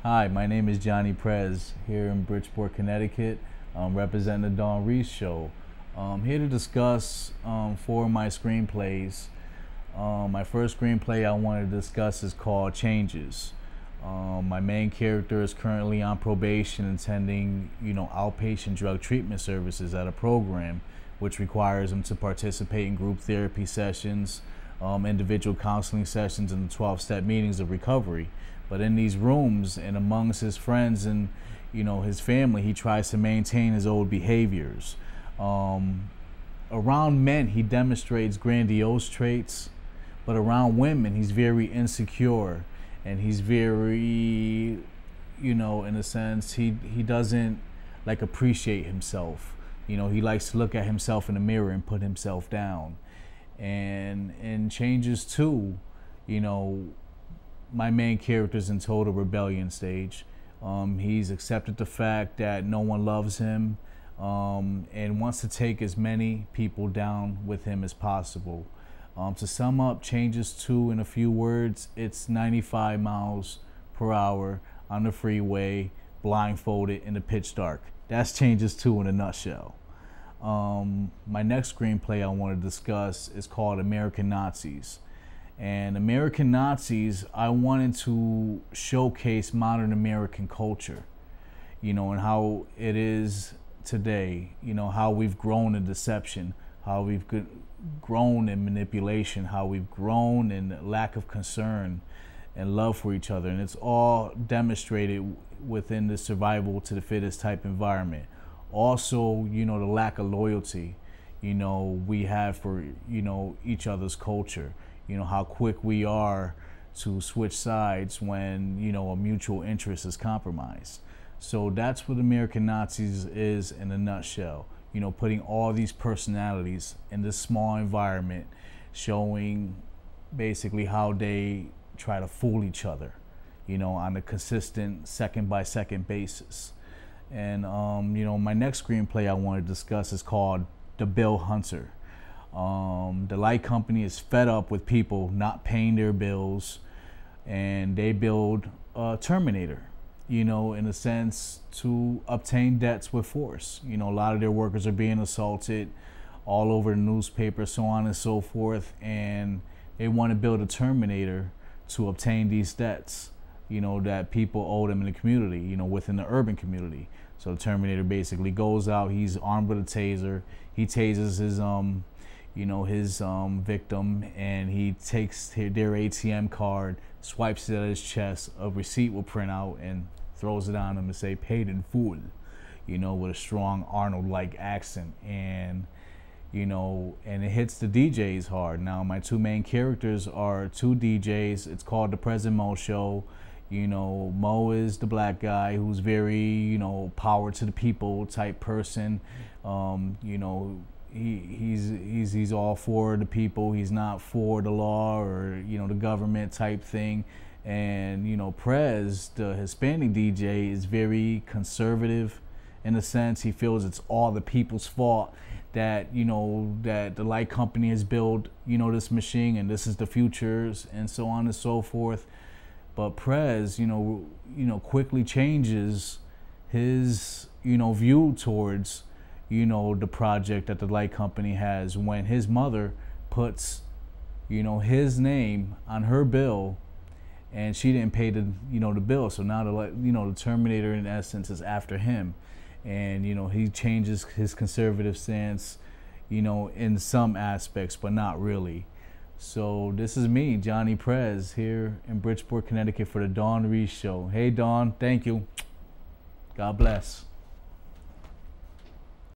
Hi, my name is Johnny Prez here in Bridgeport, Connecticut, representing the Dawn Reese Show. Here to discuss four of my screenplays. My first screenplay I want to discuss is called Changes. My main character is currently on probation attending, outpatient drug treatment services at a program which requires him to participate in group therapy sessions, individual counseling sessions, and the 12-step meetings of recovery. But in these rooms and amongst his friends and his family, he tries to maintain his old behaviors. Around men, he demonstrates grandiose traits, but around women, he's very insecure, and he's very, in a sense, he doesn't like appreciate himself. He likes to look at himself in the mirror and put himself down. And in Changes 2, my main character's in total rebellion stage. He's accepted the fact that no one loves him, and wants to take as many people down with him as possible. To sum up Changes 2 in a few words, it's 95 miles per hour on the freeway, blindfolded in the pitch dark. That's Changes 2 in a nutshell. My next screenplay I want to discuss is called American Nazis. And American Nazis, I wanted to showcase modern American culture, and how it is today, how we've grown in deception, how we've grown in manipulation, how we've grown in lack of concern and love for each other. And it's all demonstrated within the survival to the fittest type environment. Also, the lack of loyalty, we have for, each other's culture. How quick we are to switch sides when, a mutual interest is compromised. So that's what American Nazis is in a nutshell. Putting all these personalities in this small environment, showing basically how they try to fool each other, on a consistent second-by-second basis. And, my next screenplay I want to discuss is called The Bill Hunter. The light company is fed up with people not paying their bills, and they build a Terminator, in a sense, to obtain debts with force. A lot of their workers are being assaulted all over the newspaper, so on and so forth, and they want to build a Terminator to obtain these debts, that people owe them in the community, within the urban community. So the Terminator basically goes out, he's armed with a taser, he tases his victim, and he takes their ATM card, swipes it at his chest, a receipt will print out, and throws it on him and say, "Paid in full," with a strong Arnold-like accent. And, and it hits the DJs hard. Now, my two main characters are two DJs. It's called The President Mo Show. Mo is the black guy who's very, power to the people type person. He's all for the people. He's not for the law or the government type thing. And Prez, the Hispanic DJ, is very conservative in a sense. He feels it's all the people's fault that that the light company has built this machine and this is the futures and so on and so forth. But Prez quickly changes his view towards the project that the light company has when his mother puts his name on her bill and she didn't pay the the bill. So now the Terminator in essence is after him, and he changes his conservative stance in some aspects, but not really. So this is me, Johnny Prez, here in Bridgeport, Connecticut for the Dawn Reese Show. Hey Dawn, thank you. God bless.